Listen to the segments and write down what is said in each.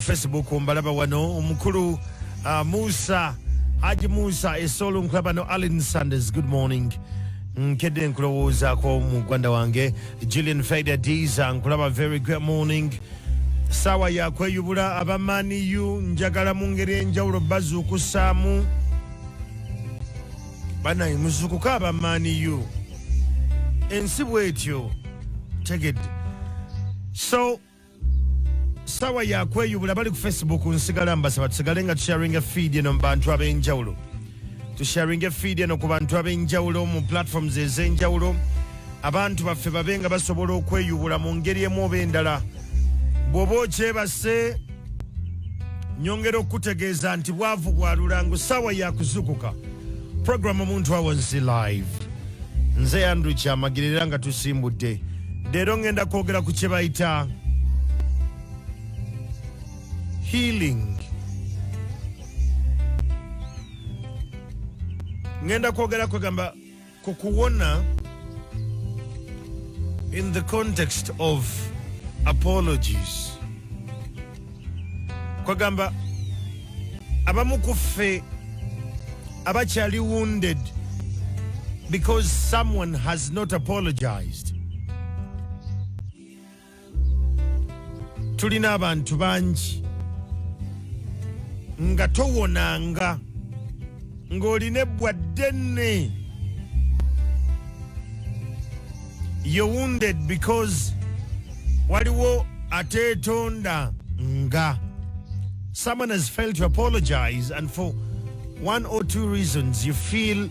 Facebook mbalaba wano omukulu Musa Haji Musa esolo nkulaba no Alan Sanders. Good morning. Nkede nkulowooza ko mugwanda wange Julian Fader Diza nkulaba very good morning. Sawa ya kweyubula abamani yu njagala mu ngeri enjawulo bazuukusaamu banayi muzuukuka abamani yu ensi bwetyo tegedde. So sawa ya kweyubula bali ku Facebook nsigala mbasaba tusigale nga tusharinga feed eno mu bantu ab'enjawulo, tusharinga feed eno ku bantu ab'enjawulo mu platforms ez'enjawulo, abantu baffe babe nga basobola okweyubula mu ngeri emu oba endala. Bw'oba okyebase nyongera okutegeeza nti bwavu bwa lulango sawa ya kuzukuka. Program OmuntuWawansi live. Nze Andrew Kyamagerera nga tusimbudde. Leero ngenda kwogera ku kye bayita healing. Ngenda kwogera kwegamba ku kuwona in the context of apologies. Kwagamba abamu kuffe abakyali wounded because someone has not apologized. Tulina abantu bangi nga towonanga ng'olina ebbwa ddene. You're wounded because waliwo ateetonda nga someone has failed to apologize, and for one or two reasons you feel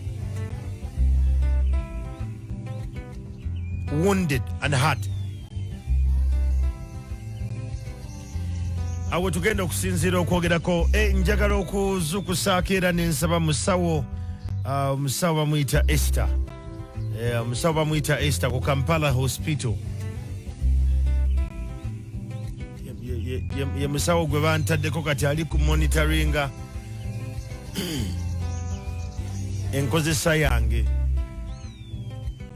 wounded and hurt. Awo tugenda okusinziira okwogerako njagala okuzukusaako era nensaba musawo bamuyita Esther. Musawo bamuyita Esther ku Kampala Hospital. Ye musawo gwe bantaddeko kati ali ku monitoringa enkozesa yange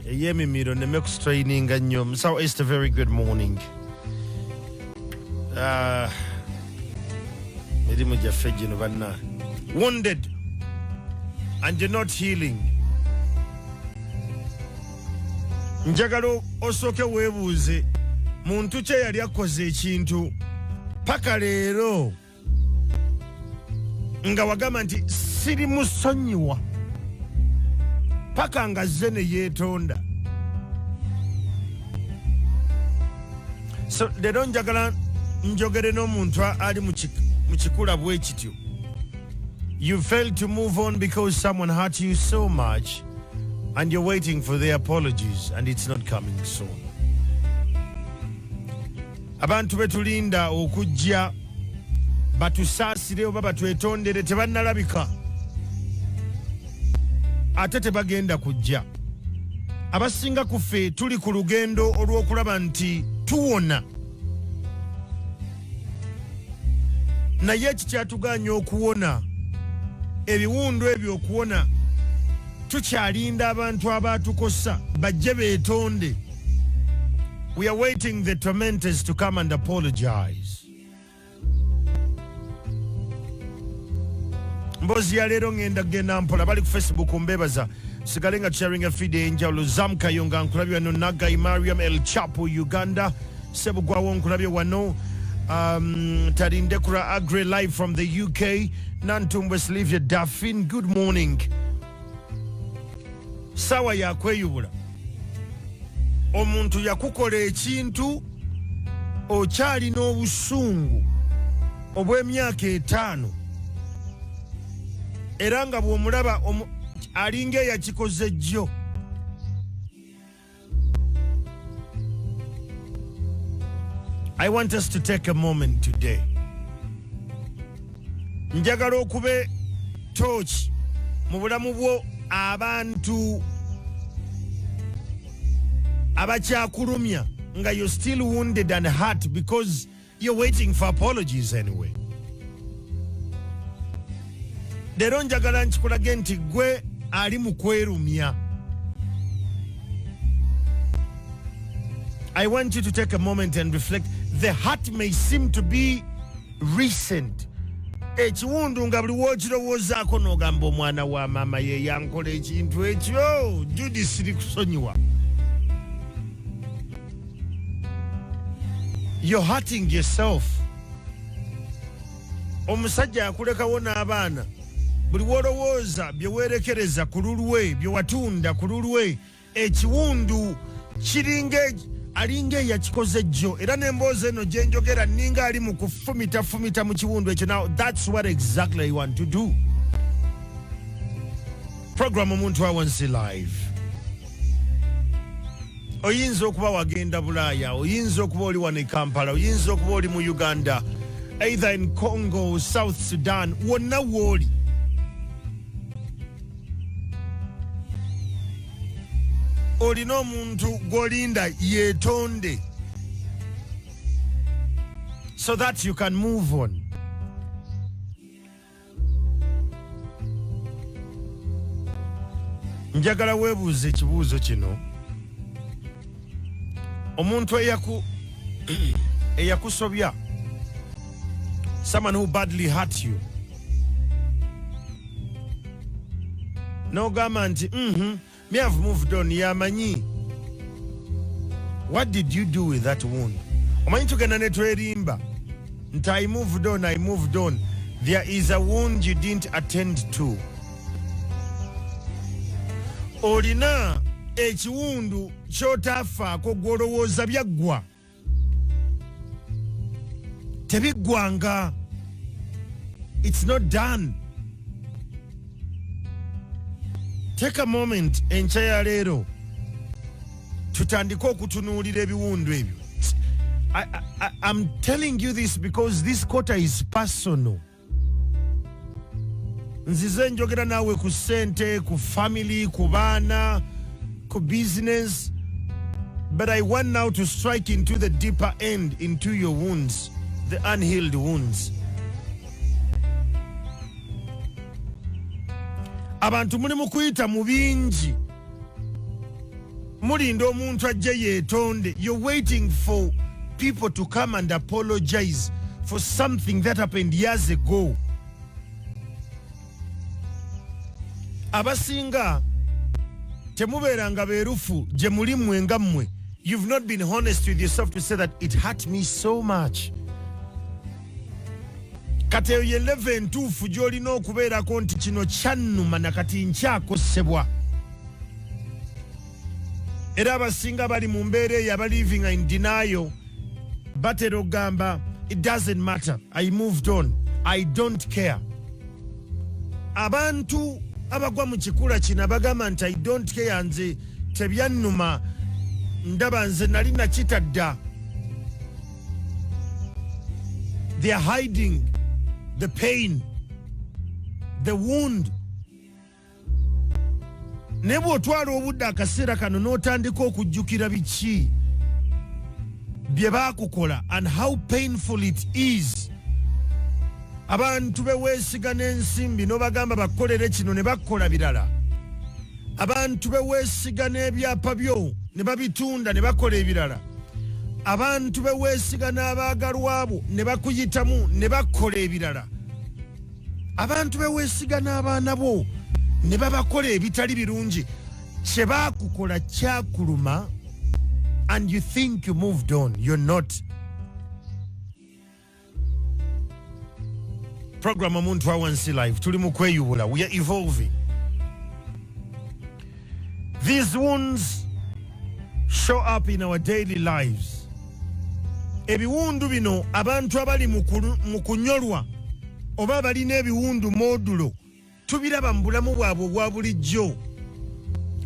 ey'emimiro ne mekustraininga nnyo. Musawo Esther, very good morning. Mirimu gyaffe gino banna. Wounded and you're not healing. Njagala osooke weebuuze muntu kye yali akoze ekintu paka leero nga wagamba nti siri musonyiwa paka nga zze ne yeetonda. So leero njagala njogere n'omuntu ali mu kikula bwe kityo. You failed to move on because someone hurt you so much and you're waiting for their apologies and it's not coming soon. Abantu betulinda okujja batusaasire oba batwetondere tebannalabika ate tebagenda kujja. Abasinga ku ffe tuli ku lugendo olw'okulaba nti tuwona, naye ekikyatuganya okuwona, ebiwundu ebyo okuwona, tukyalinda abantu abatukosa bajje beetonde. We are waiting the tormentors to come and apologize. Mbozi ya leero ngenda genda mpola bali ku Facebook mbebaza sigale nga sharing a feed enjawulo. Zamka Yonga nkulabye wano, Nagai Mariam El Chapo Uganda, Sebugwawo nkulabye wano, Tarindekura Agre live from the UK, Nantumbwe Slivia Daffin, good morning. Sawa ya kweyubula omuntu yakukola ekintu okyali n'obusungu obw'emyaka 5 era nga bw'omulaba alinga eyakikoze jjo. I want us to take a moment today. Njagala okube torch mu bulamu bwo abantu abakyakulumya nga you're still wounded and hurt because you're waiting for apologies anyway. Leero njagala nkikulage nti gwe ali mu kwerumya. I want you to take a moment and reflect. The hurt may seem to be recent. Ekiwundu nga buli w'okirowoozaako n'ogamba omwana wa maama ye yankola ekintu ekyo Judy siri kusonyiwa. You're hurting yourself. Omusajja akulekawo n'abaana buli w'olowooza bye weerekereza ku lulwe bye watunda ku lulwe ekiwundu alinga eyakikoze jjo era n'emboozi eno gye njogera ninga ali mu kufumita mu kiwundu ekyo. Now that's what exactly you want to do. Program OmuntuWawansi live. Oyinza okuba wagenda Bulaaya, oyinza okuba oli wano e Kampala, oyinza okuba oli mu Uganda, either in Congo, South Sudan, wonna w'oli. Olina omuntu gw'olinda yeetonde so that you can move on. Njagala weebuuze ekibuuzo kino. Omuntu eyakusobya, someone who badly hurt you, n'ogamba nti me have moved on, yamanyi. What did you do with that wound? Omanyi tugenda ne twerimba nti I moved on. There is a wound you didn't attend to. Olina ekiwundu ky'otaafaako gw'olowooza byaggwa. Tebiggwanga. It's not done. Take a moment enkya ya leero tutandike okutunuulira ebiwundu ebyo. I'm telling you this because this quarter is personal. Nzize njogera naawe ku ssente, ku family, ku baana, ku business, but I want now to strike into the deeper end, into your wounds, the unhealed wounds. Abantu muli mu kuyita mu bingi, mulinda omuntu ajje yeetonde. You're waiting for people to come and apologize for something that happened years ago. Abasinga temubeeranga beerufu gye muli mmwe nga mmwe. You've not been honest with yourself to say that it hurt me so much. Kati eyo ye level entuufu gy'olina okubeerako nti kino kyannuma nakati nkyakosebwa. Era abasinga bali mu mbeera eyo aba living in denial, batera okugamba it doesn't matter, I moved on, I don't care. Abantu abagwa mu kikula kino bagamba nti I don't care, nze tebyannuma, ndaba nze nali nakitadda. They are hiding the pain, the wound. Ne bw'otwala obudde akaseera kano n'otandika okujjukira biki bye baakukola and how painful it is. Abantu beweesiga n'ensimbi n'obagamba bakolere kino ne bakola birala. Abantu beweesiga n'ebyapa byo ne babitunda ne bakola ebirala. Abantu beweesiga n'abaagalwa bo ne bakuyitamu ne bakola ebirala. Abantu beweesiga n'abaana bo ne babakola ebitali birungi. Kye baakukola kyakuluma and you think you moved on. You're not. Program OmuntuWawansi live. Tuli mu kweyubula. We are evolving. These wounds show up in our daily lives. Ebiwundu bino abantu abali mu kunyolwa oba balina ebiwundu modulo tubiraba mu bulamu bwabwe obwa bulijjo.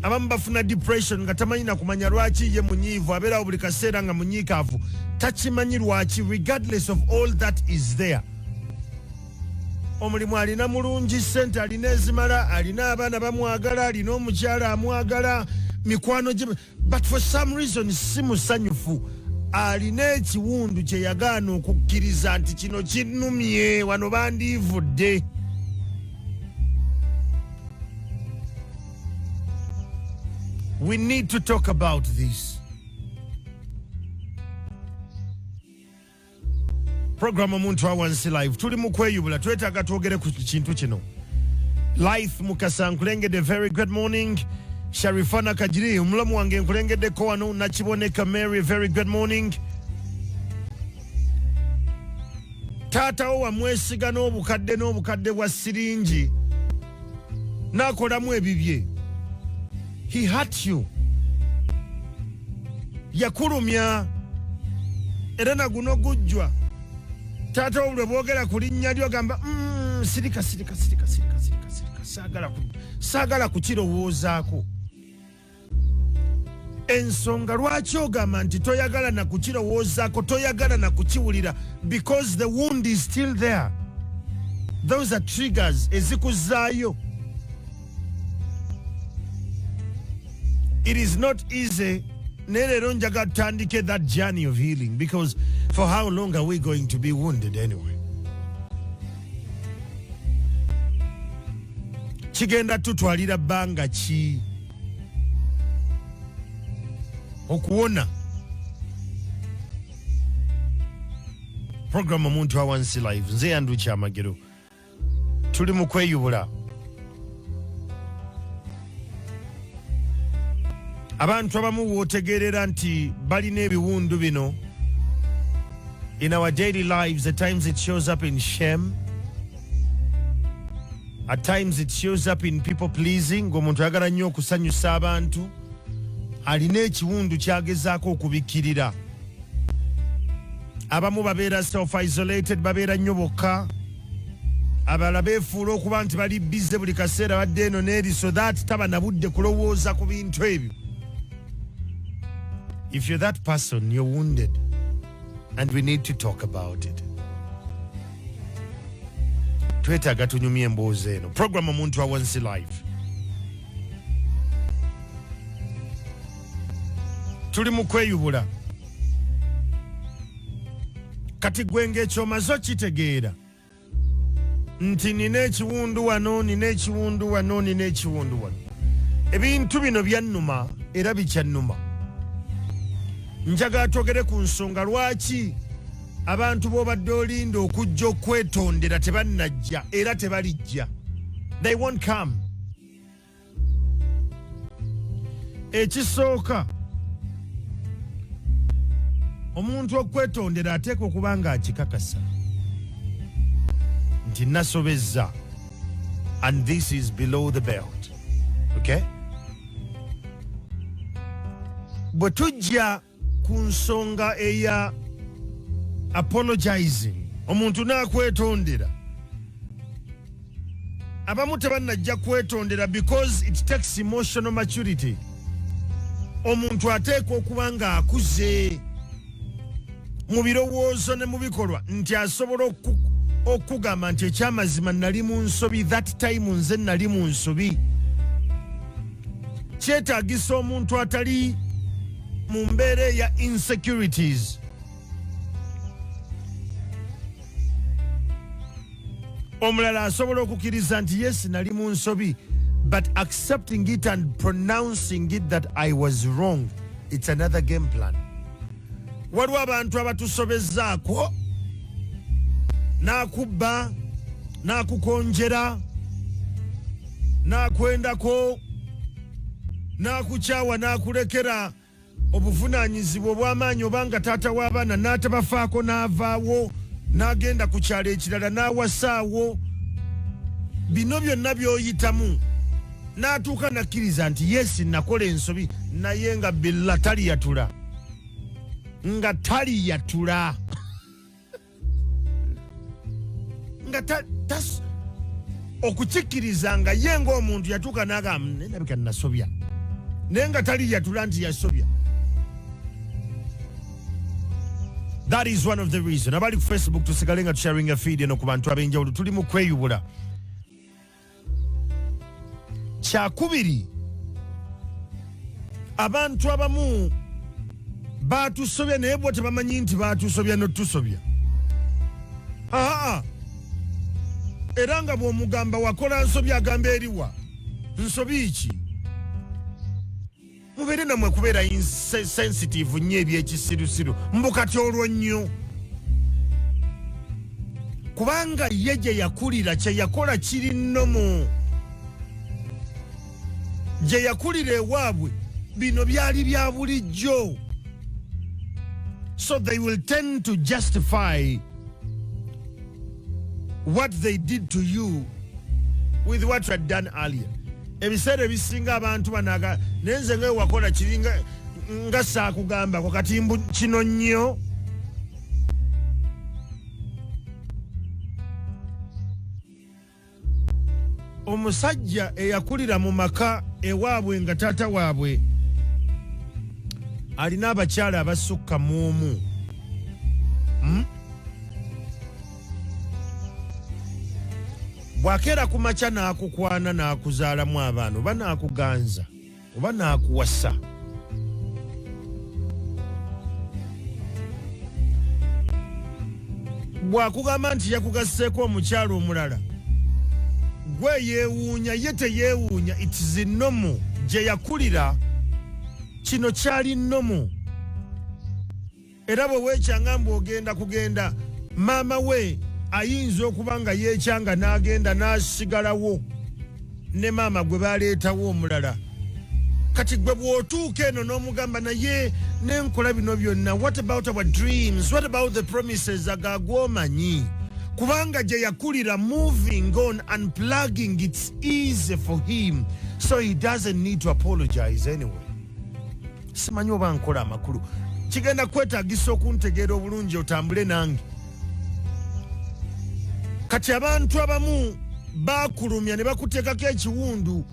Abamu bafuna depression nga tamanyi na kumanya lwaki ye munyiivu, abeerawo buli kaseera nga munyiikaavu, takimanyi lwaki. Regardless of all that is there, omulimu alina mulungi, ssente alina ezimala, alina abaana bamwagala, alina omukyala amwagala, mikwano gye, but for some reason si musanyufu. Alina ekiwundu kye yagaana okukkiriza nti kino kinnumye, wano bandiivudde. We need to talk about this. Program OmuntuWawansi live. Tuli mukweyubula twetaaga twogere ku kintu kino. Life Mukasa nkulengedde very good morning. Sharifana Kajiri omulamu wange nkulengedde ko wano Nakiboneka Mary very good morning. Taata wa mwesiga n'obukadde bwa siringi n'akolamu ebibye. He hurt you. Yakulumya era naguno gujjwa. Taata obule bwogera ku linnya lyo gamba sirika saagala kukirowoozaako. Ensonga lwaki ogamba nti toyagala na kukirowoozaako, toyagala na kukiwulira, because the wound is still there. Those are triggers ezikuzaayo. It is not easy. Nerero njaga tutandike that journey of healing, because for how long are we going to be wounded anyway? Kigenda tutwalira bbanga ki okuwona? Program OmuntuWawansi live. Nze yandu Kyamagero. Tuli mu kweyubula. Abantu abamu wootegerera nti balina ebiwundu bino. In our daily lives, at times it shows up in shame. At times it shows up in people pleasing. Omuntu ayagala nnyo okusanyusa abantu. Alina ekiwundu kyagezaako okubikkirira. Abamu babeera self-isolated, babeera nnyo bokka. Abalala beefuula okuba nti bali bize buli kaseera badde eno n'eri, so that taba na budde kulowooza ku bintu ebyo. If you're that person, you're wounded. And we need to talk about it. Twetaaga tunyumye emboozi eno. Program OmuntuWawansi live. Tuli mu kweyubula. Kati gwe ng'ekyomaze okitegeera nti nina ekiwundu wano, nina ekiwundu wano, nina ekiwundu wano. Ebintu bino byannuma era bikyannuma. Njagala twogere ku nsonga lwaki abantu b'obadde olinda okujja okwetondera tebannajja era tebalijja. They won't come. Ekisooka, omuntu okwetondera ateeka okuba nga akikakasa nti nasobezza, and this is below the belt. Okay? Bwe tujja ku nsonga eya apologizing, omuntu n'akwetondera, abamu tebannajja kwetondera because it takes emotional maturity. Omuntu ateeka okuba nga akuze mu birowoozo ne mu bikolwa nti asobola okugamba nti ekyamazima nali mu nsobi, that time nze nali mu nsobi. Kyetaagisa omuntu atali mu mbeera ya insecurities. Omulala asobola okukkiriza nti yes nali mu nsobi, but accepting it and pronouncing it that I was wrong, it's another game plan. Waliwo abantu abatusobezzaako, n'akubba, n'akukonjera, n'akwendako, n'akukyawa, n'akulekera obuvunaanyizibwa obw'amaanyi, obanga taata w'abaana n'atabafaako n'avaawo n'agenda ku kyalo ekirala n'awasaawo. Bino byonna by'oyitamu n'atuuka nakkiriza nti yes nakola ensobi, naye nga billa taliyatula. Nga taliyatula. Nga okukikkiriza nga ye ng'omuntu yatuuka n'agamba nendabika nasobya, naye nga taliyatula nti yasobya. That is one of the reasons. Abali ku Facebook tusigale nga tusharinga feed eno ku bantu ab'enjawulo. Tuli mu kweyubula. Kyakubiri, abantu abamu baatusobya naye bo tebamanyi nti baatusobya n'otusobya. Era nga bw'omugamba wakola nsobi agamba eriwa nsobi ki? Mubeere namwe kubeera sensitive nnyo ebyekisirusiru. Mbukati olwo nnyo kubanga ye gye yakulira kye yakola kiri nnomu. Gye yakulira ewaabwe bino byali bya bulijjo. So they will tend to justify what they did to you with what you had done earlier. Ebiseera ebisinga abantu banaga nenze nga wakola kiringa nga saakugamba ko katimbu kino nnyo. Omusajja eyakulira mu maka ewaabwe nga taata waabwe alina abakyala abasukka mu omu. Bwakeera ku makya n'akukwana n'akuzaalamu abaana oba n'akuganza oba n'akuwasa. Bwakugamba nti yakugasseeko omukyala omulala gwe yeewuunya ye teyeewuunya. It is nnomu gye yakulira kino kyali nnomu. Era bwe weekyanga mbw'ogenda kugenda maama we ayinza okuba nga yeekyanga n'agenda n'asigalawo ne maama gwe baleetawo omulala. Kati gwe bw'otuuka eno n'omugamba naye n'enkola bino byonna, what about our dreams, what about the promises agagwomanyi? Kubanga gye yakulira, moving on, unplugging, it's easy for him, so he doesn't need to apologize anyway. Simanyi oba nkola amakulu. Kigenda kwetaagisa okuntegeera obulungi otambule nange. Kati abantu abamu bakulumya ne bakuteekako ekiwundu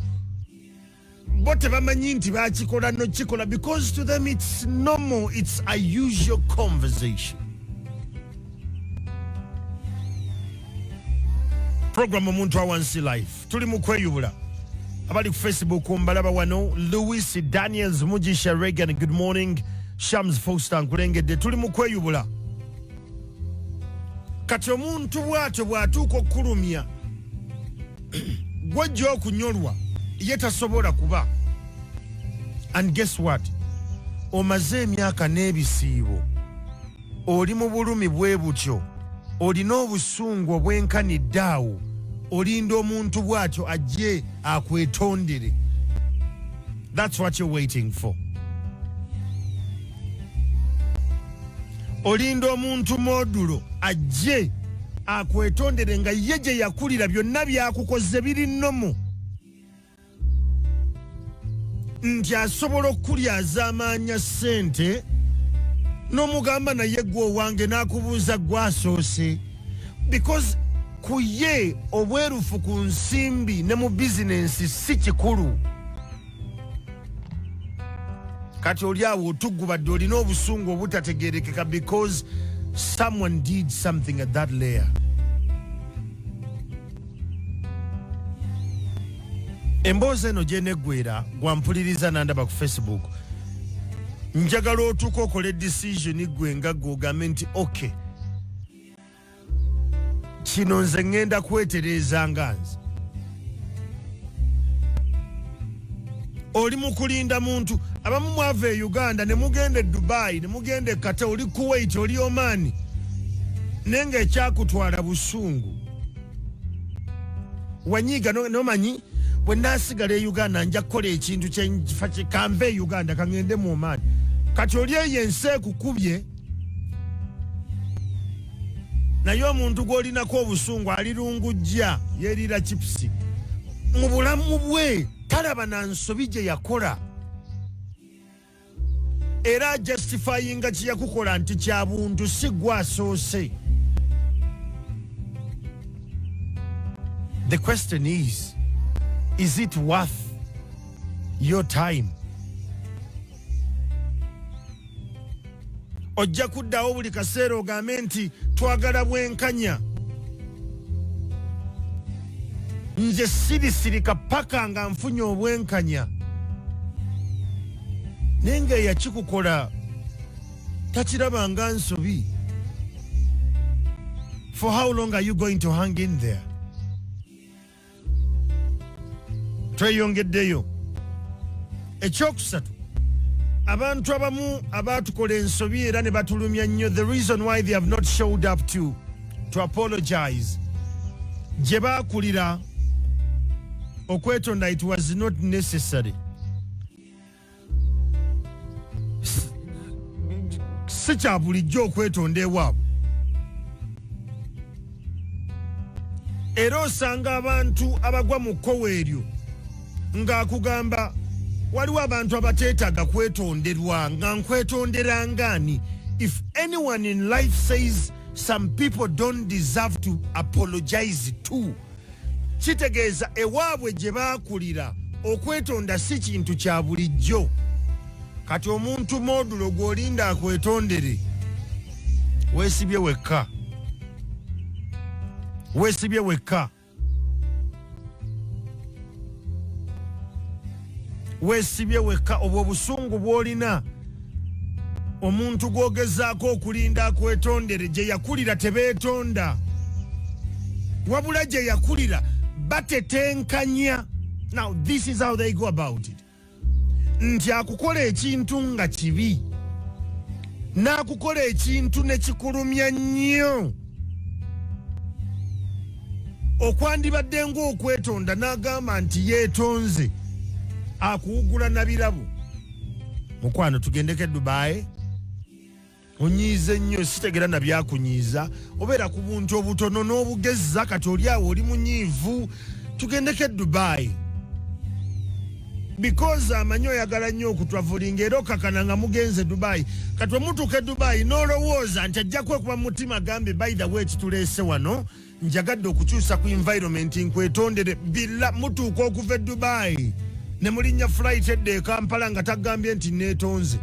bo tebamanyi nti bakikola nokikola, because to them it's normal, it's a usual conversation. Program OmuntuWawansi live tuli mu kweyubula. Abali ku Facebook mbalaba wano Louis Daniels Mugisha Reagan, good morning. Shams Foster nkulengedde, tuli mu kweyubula. Kati omuntu bw'atyo bw'atuuka okkulumya gw'ojja okunyolwa ye tasobola kuba. And guess what? Omaze emyaka n'ebisiibo, oli mu bulumi bwe butyo, olina obusungu obwenkanidde awo, olinda omuntu bw'atyo ajje akwetondere. That's what you're waiting for. Olinda omuntu modulo ajje akwetondere nga ye gye yakulira byonna byakukoze biri nnomu, nti asobola okulyaza amaanya ssente n'omugamba naye gwe owange n'akubuuza gwasoose, because ku ye obwerufu ku nsimbi ne mu bizinensi si kikulu. Kati oli awo otugubadde olina obusungu obutategerekeka because someone did something at that layer. Emboozi eno gye neggwera gwampuliriza nandaba ku Facebook. Njagala otuuka okola decision gwe nga gwogambe nti okay, kino nze ngenda kwetereeza nga nze. Oli mu kulinda muntu, abamu mwava e Uganda ne mugenda e Dubai ne mugenda e Qatar, oli Kuwait, oli Oman, nenga ekyakutwala busungu wanyiga nomanyi bwe naasigala e Uganda nja kukola ekintu kyenfa kanve e Uganda kangende mu Oman. Kati oli eyo ensi ekukubye, naye omuntu gw'olinako obusungu alirungujja yeerira chipusi mu bulamu bwe, talaba na nsobi gye yakola, era justifyinga kye yakukola nti kya buntu si gwasoose. The question is it worth your time? Ojja kuddawo buli kaseera ogambe nti twagala bwenkanya, nze sirisirika paka nga nfunye obwenkanya, naye nga eyakikukola takiraba nga nsobi. For how long are you going to hang in there? Tweyongeddeyo. Ekyokusatu, abantu abamu abatukola ensobi era ne batulumya nnyo, the reason why they have not showed up to to apologize. Gye baakulira okwetonda, it was not necessary. Si kya bulijjo okwetonda ewaabwe. Era osanga abantu abagwa mu kkowa eryo ng'akugamba waliwo abantu abateetaaga kwetonderwa, nga nkwetondera ng'ani. If anyone in life says some people don't deserve to apologize to, kitegeeza ewaabwe gye baakulira okwetonda si kintu kya bulijjo. Kati omuntu modulo gw'olinda akwetondere, weesibye wekka. Weesibye wekka. Weesibye wekka. Obwo obusungu bw'olina omuntu gw'ogezaako okulinda akwetondere, gye yakulira tebeetonda. Wabula gye yakulira batetenkanya. Now this is how they go about it. Nti akukola ekintu nga kibi, n'akukola ekintu ne kikulumya nnyo, okwandibadde ng'okwetonda n'agamba nti yeetonze, akuwugula na birabo. Mukwano tugendeko e Dubai, onyiize nnyo, sitegera na byakunyiiza, obeera ku buntu obutono n'obugezza, kati oli awo oli munyiivu, tugendeko e Dubai. Because amanyi oyagala nnyo okutwavulinga era okakana nga mugenze Dubai. Kati omutuuka e Dubai n'olowooza nti ajja kwekuba mu mutima agambe by the way kituleese wano, njagadde okukyusa ku environment nkwetondere, billa mutuuka okuva e Dubai ne mulinnya flight edda e Kampala nga tagambye nti neetonze.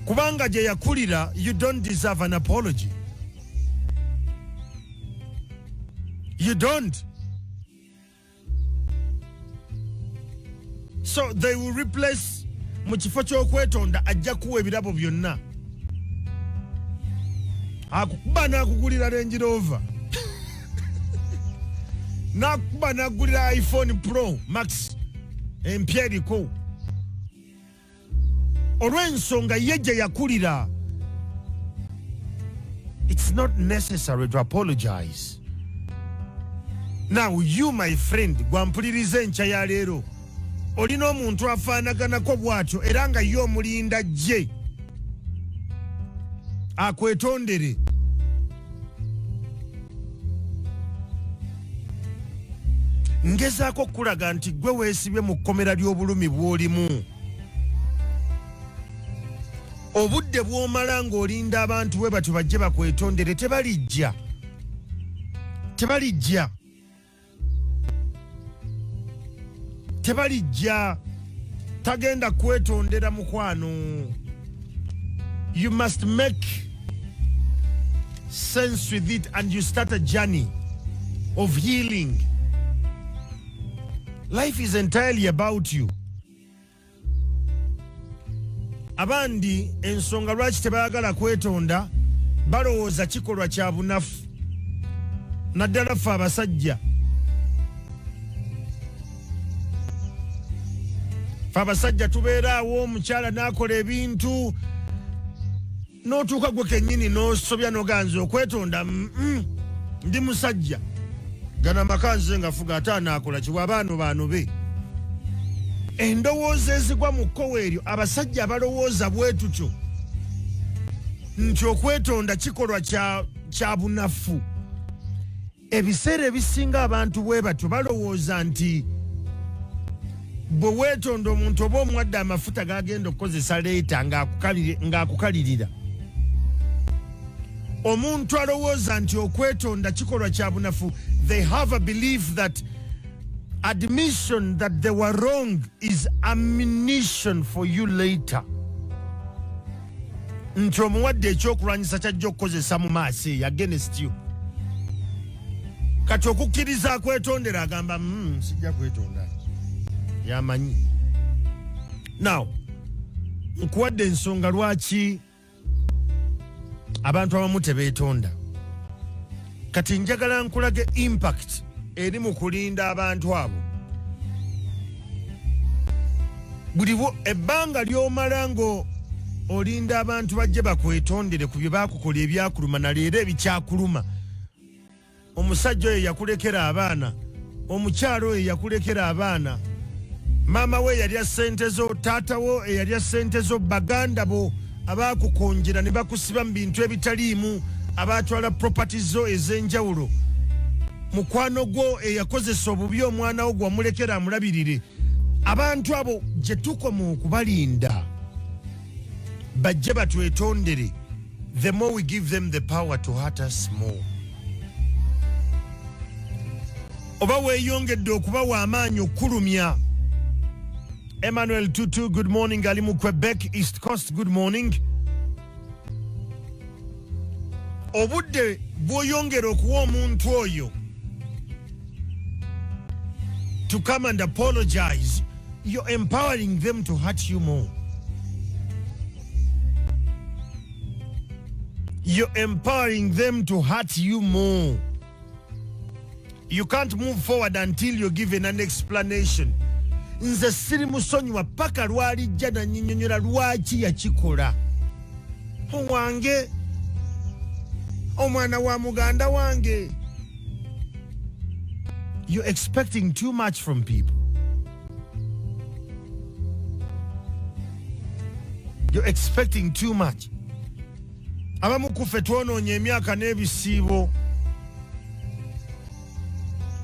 Kubanga gye yakulira, you don't deserve an apology. You don't. So they will replace, mu kifo ky'okwetonda ajja kuwa ebirabo byonna. Akukuba n'akugulira Range Rover. N'akukuba n'akugulira iPhone Pro Max empya eriko. Olw'ensonga ye gye yakulira. It's not necessary to apologize. Now you my friend, gwampuliriza enkya ya leero, olina omuntu afaanaganako bw'atyo era nga ye omulinda gye akwetondere. Ngezaako okulaga nti gwe weesibye mu kkomera ly'obulumi bw'olimu. Obudde bw'omala ng'olinda abantu bwe batyo bajje bakwetondere, tebalijja. Tebalijja. Tebalijja. Tagenda kwetondera mukwano. You must make sense with it and you start a journey of healing. Life is entirely about you. Abandi ensonga lwaki tebayagala kwetonda, balowooza kikolwa kya bunafu. Naddala ffe abasajja. Ffe abasajja tubeera awo, omukyala n'akola ebintu, n'otuuka gwe kennyini n'osobya n'oganza okwetonda. Ndi musajja. Gana amaka nze nga fuga ate anaakola kiwa abaano be. Endowooza ezigwa mu kkowa eryo, abasajja abalowooza bwe tutyo nti okwetonda kikolwa kya bunafu. Ebiseera ebisinga abantu bwe batyo balowooza nti bwe weetonda omuntu oba omuwadde amafuta g'agenda okukozesa leeta ng'akukalirira. Omuntu alowooza nti okwetonda kikolwa kya bunafu. They have a belief that admission that they were wrong is ammunition for you later. Nti omuwadde ekyokulwanyisa kyajja okukozesa mu maaso eyo against you. Kati okukkiriza akwetondera agamba sijja kwetonda. Yamanyi. Now, nkuwadde ensonga lwaki abantu abamu tebeetonda. Kati njagala nkulage impact eri mu kulinda abantu abo. Buli ebbanga ly'omala ngo olinda abantu bajje bakwetondere ku bye bakukola ebyakuluma na leero ebikyakuluma. Omusajja oyo yakulekera abaana, omukyalo oyo yakulekera abaana, maama we yalya ssente zo, taata wo eyalya ssente zo, baganda bo abaakukonjera ne bakusiba mu bintu ebitaliimu, abaatwala properties zo ez'enjawulo, mukwano gwo eyakozesa obubi omwana wo gwamulekera amulabirire. Abantu abo gye tukoma okubalinda bajje batwetondere, the more we give them the power to hurt us more. Oba weeyongedde okuba w'amaanyi okulumya. Emmanuel Tutu, good morning. Ali mu Quebec, East Coast, good morning. Obudde bw'oyongera okuwa omuntu oyo to come and apologize, you're empowering them to hurt you more. You're empowering them to hurt you more. You can't move forward until you're given an explanation. Nze siri musonyiwa paka lwalijja nannyinnyonnyola lwaki yakikola. Owange, omwana wa muganda wange. You're expecting too much from people. You're expecting too much. Abamu kuffe twonoonye emyaka n'ebisiibo,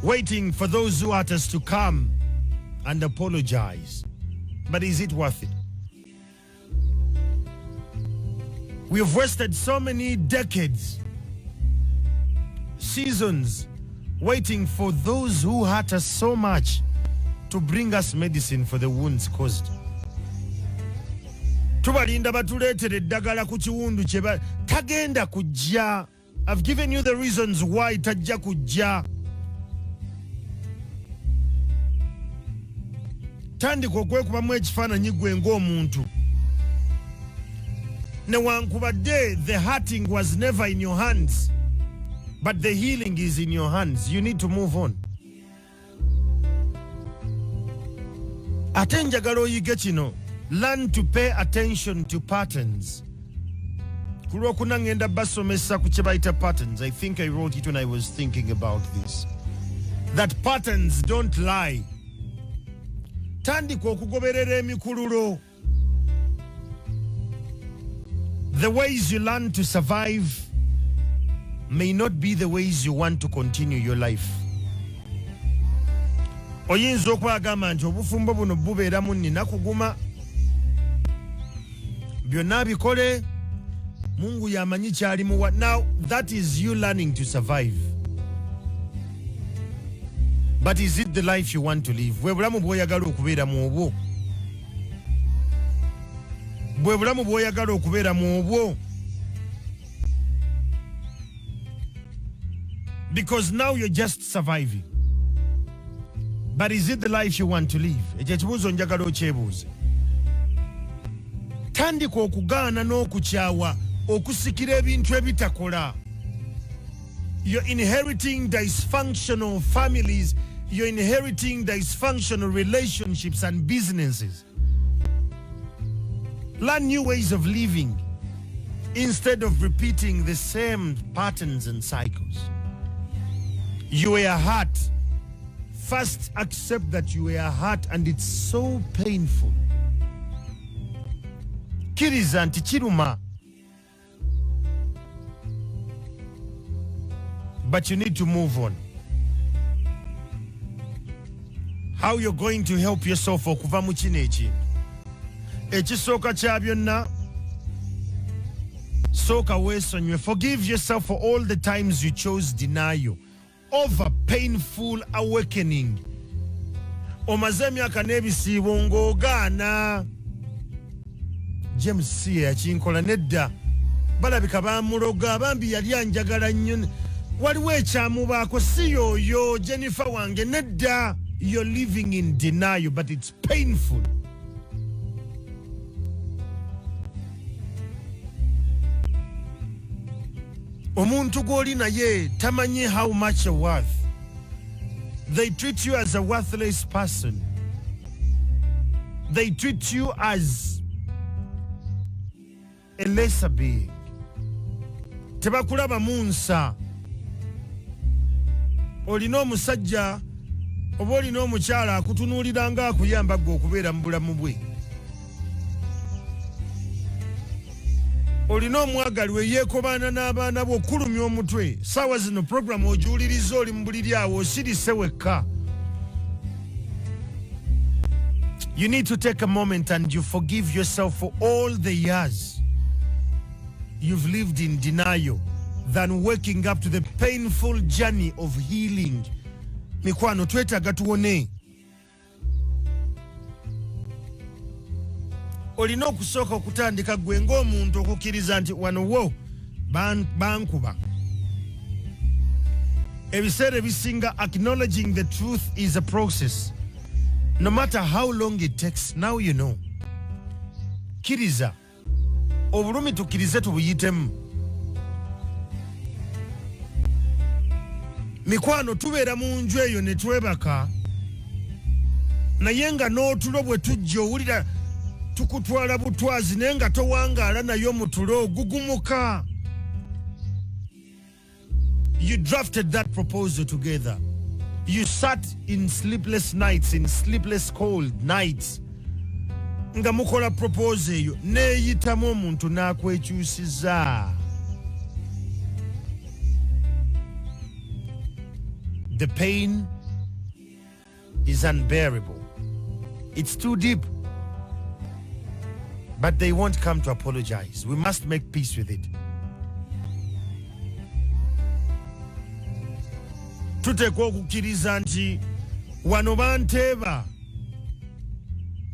waiting for those who hurt us to come and apologize. But is it worth it? We have wasted so many decades, seasons, waiting for those who hurt us so much to bring us medicine for the wounds caused. Tubalinda batuleetere eddagala ku kiwundu kye tagenda kujja. I've given you the reasons why tajja kujja. Tandika okwekubamu ekifaananyi gwe ng'omuntu. Newankubadde the hurting was never in your hands, but the healing is in your hands. You need to move on. Ate njagala oyige kino. Learn to pay attention to patterns. Kulwokuna ngenda basomesa ku kye bayita patterns. I think I wrote it when I was thinking about this. That patterns don't lie. Tandika okugoberera emikululo. The ways you learn to survive may not be the ways you want to continue your life. Oyinza okwagamba nti obufumbo buno bubeeramu nnina kuguma. Byonna bikole, Mungu yamanyi kyali muwa. Now, that is you learning to survive. But is it the life you want to live? Bwe bulamu bw'oyagala okubeera mu obwo. Bwe bulamu bw'oyagala okubeera mu obwo. Because now you're just surviving. But is it the life you want to live? Ekyo ekibuuzo njagala okyebuuze. Tandika okugaana n'okukyawa okusikira ebintu ebitakola. You're inheriting dysfunctional families. You're inheriting dysfunctional relationships and businesses. Learn new ways of living instead of repeating the same patterns and cycles. You were hurt. First, accept that you were hurt and it's so painful. Kiriza nti kiruma. But you need to move on. How you're going to help yourself okuva mu kino ekintu. Ekisooka kya byonna, sooka weesonyiwe. Forgive yourself for all the times you chose denial over painful awakening. Omaze emyaka n'ebisiibo ng'ogaana. James C. yakinkola nedda. Balabika bamuloga, bambi yali anjagala nnyo. Waliwo ekyamubaako si yoyo Jennifer wange nedda. You're living in denial, but it's painful. Omuntu gw'oli naye tamanyi how much you're worth. They treat you as a worthless person. They treat you as a lesser being. Tebakulaba munsa. Olina omusajja oba olina omukyala akutunuulira nga akuyamba gwe okubeera mu bulamu bwe. Olina omwagalwa eyeekobaana n'abaana bo okulumya omutwe. Saawa zino programu ogiwuliriza oli mu buliri awo osirise wekka. You need to take a moment and you forgive yourself for all the years you've lived in denial than waking up to the painful journey of healing. Mikwano twetaaga tuwone. Olina okusooka okutandika gwe ng'omuntu okukkiriza nti wano wo bankuba. Ebiseera ebisinga acknowledging the truth is a process. No matter how long it takes, now you know. Kiriza. Obulumi tukkirize tubuyitemu. Mikwano tubeera mu nju eyo ne twebaka. Naye nga n'otulo bwe tujja owulira tukutwala butwazi naye nga towangaala nayo mu tulo gugumuka. You drafted that proposal together. You sat in sleepless nights, in sleepless cold nights. Nga mukola propose eyo neeyitamu omuntu n'akwekyusiza. The pain is unbearable. It's too deep. But they won't come to apologize. We must make peace with it. Tuteekwa okukkiriza nti wano banteeba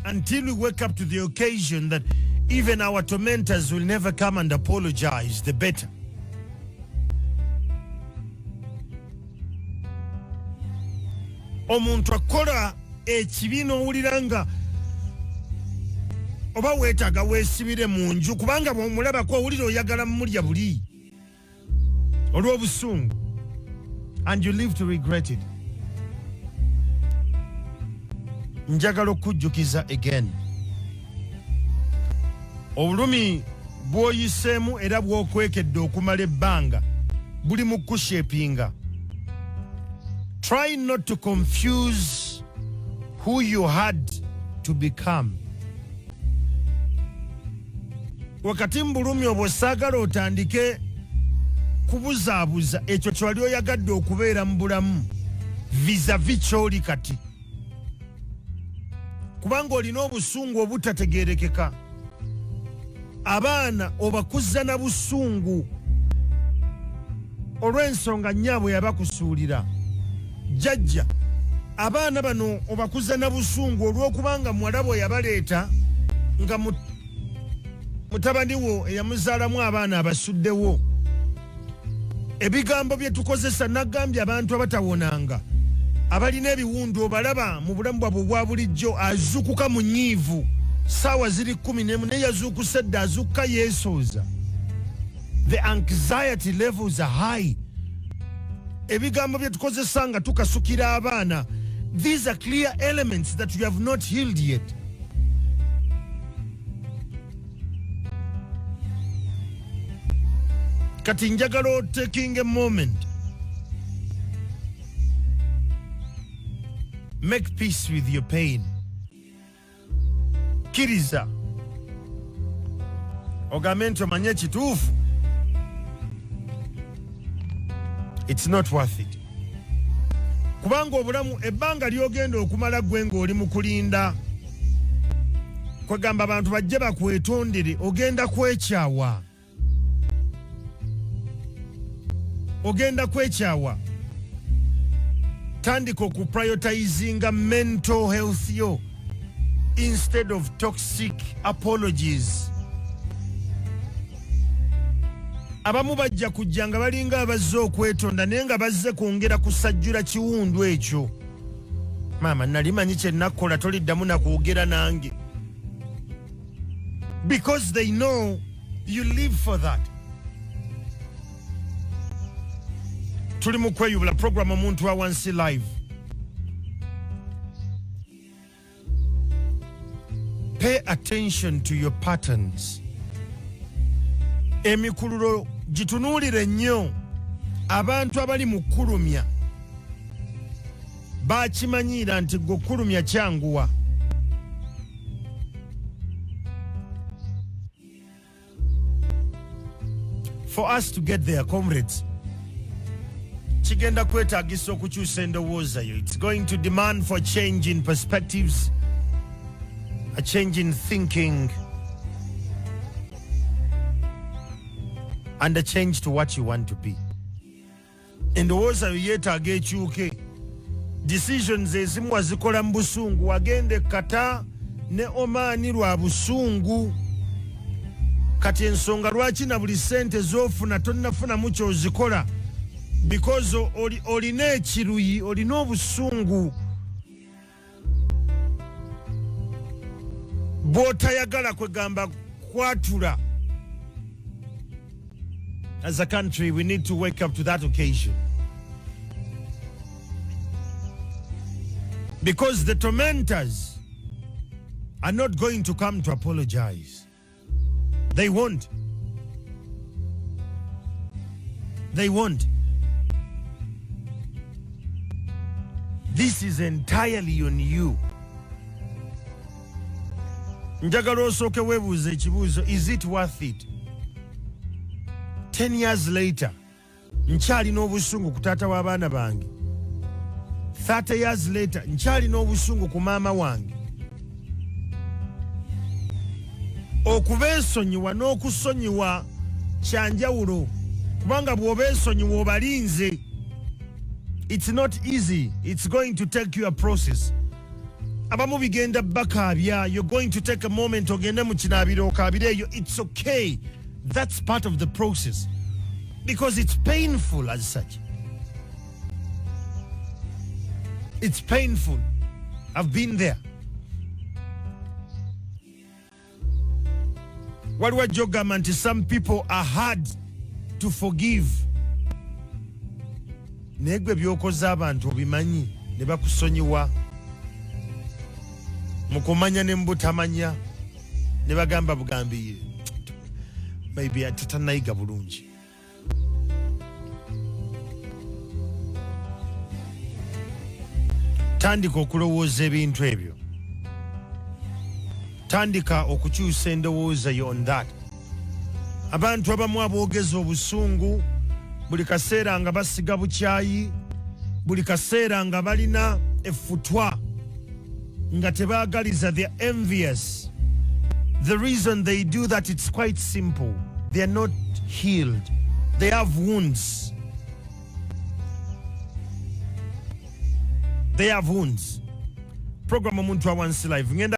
until we wake up to the occasion that even our tormentors will never come and apologize, the better. Omuntu akola ekibi n'owulira nga oba weetaaga weesibire mu nju kubanga bw'omulabako owulira oyagala mulya buli olw'obusungu, and you live to regret it. Njagala okujjukiza again. Obulumi bw'oyiseemu era bw'okwekedde okumala ebbanga buli mu kushapinga. Try not to confuse who you had to become. Wakati mbulumi obwo saagala otandike kubuzaabuza ekyo kyali oyagadde okubeera mu bulamu vis-a-vis ky'oli kati. Kubanga olina obusungu obutategeerekeka. Abaana obakuza na busungu olw'ensonga nnyabwe yabakusuulira. Jjajja, abaana bano obakuza na busungu olw'okubanga muwala bwe yabaleeta nga mutabani wo eyamuzaalamu abaana abasuddewo. Ebigambo bye tukozesa nagambye abantu abatawonanga abalina ebiwundu obalaba mu bulamu bwabwe obwa bulijjo azuukuka mu nnyiivu saawa ziri 11 naye yazuukuse dda azuukuka yeesooza. The anxiety levels are high. Ebigambo bye tukozesa nga tukasukira abaana, these are clear elements that we have not healed yet. Kati njagala taking a moment. Make peace with your pain. Kiriza. Ogambe nti omanye ekituufu. It's not worth it. Kubanga obulamu ebbanga lyogenda okumala gwe ng'oli mu kulinda kwegamba abantu bajje bakwetondere, ogenda kwekyawa. Ogenda kwekyawa. Tandika okuprioritizinga mental health yo instead of toxic apologies. Abamu bajja kujja nga balinga abazze okwetonda naye nga bazze kwongera kusajjula kiwundu ekyo. Maama, nali manyi kye nakola, toliddamu nakwogera nange. Because they know you live for that. Tuli mu kweyubula program OmuntuWawansi live. Pay attention to your patterns. emikululo gitunuulire nnyo. Abantu abali mu kkulumya bakimanyiira nti gwe okkulumya kyanguwa. For us to get there, comrades, kigenda kwetaagisa okukyusa endowooza yo. It's going to demand for change in perspectives, a change in thinking, and a change to what you want to be. Endowooza yo yeetaaga ekyuke. Decisions ezimu wazikola mu busungu, wagende kata ne Oman lwa busungu. Kati ensonga lwaki na buli sente z'ofuna tonnafunamu ky'ozikola? Because olina ekiruyi, olina obusungu bw'otayagala kwegamba kwatula. As a country, we need to wake up to that occasion. Because the tormentors are not going to come to apologize. They won't. They won't. This is entirely on you. Njagala osooke weebuuza ekibuuzo, is it worth it? 10 years later, nkyalina obusungu ku taata w'abaana bange. 30 years later, nkyalina obusungu ku maama wange. Okubeesonyiwa n'okusonyiwa kyanjawulo, kubanga bw'obeesonyiwa obalinze. It's not easy. It's going to take you a process. Abamu bigenda bakaabya. You're going to take a moment ogende mu kinaabiro okaabireeyo. It's okay. That's part of the process. Because it's painful as such. It's painful. I've been there. Waliwo jogama nti some people are hard to forgive. Negwe byokoza abantu obimanyi ne bakusonyiwa. Mukumanya ne mbutamanya ne bagamba bugambiye. Maybe atanayiga bulungi. Tandika okulowooza ebintu ebyo. Tandika okukyusa endowooza yo on that. Abantu abamu aboogeza obusungu, buli kaseera nga basiga bukyayi, buli kaseera nga balina effutwa, nga tebaagaliza, they're envious. The reason they do that, it's quite simple. They are not healed. They have wounds. They have wounds. Program OmuntuWawansi live.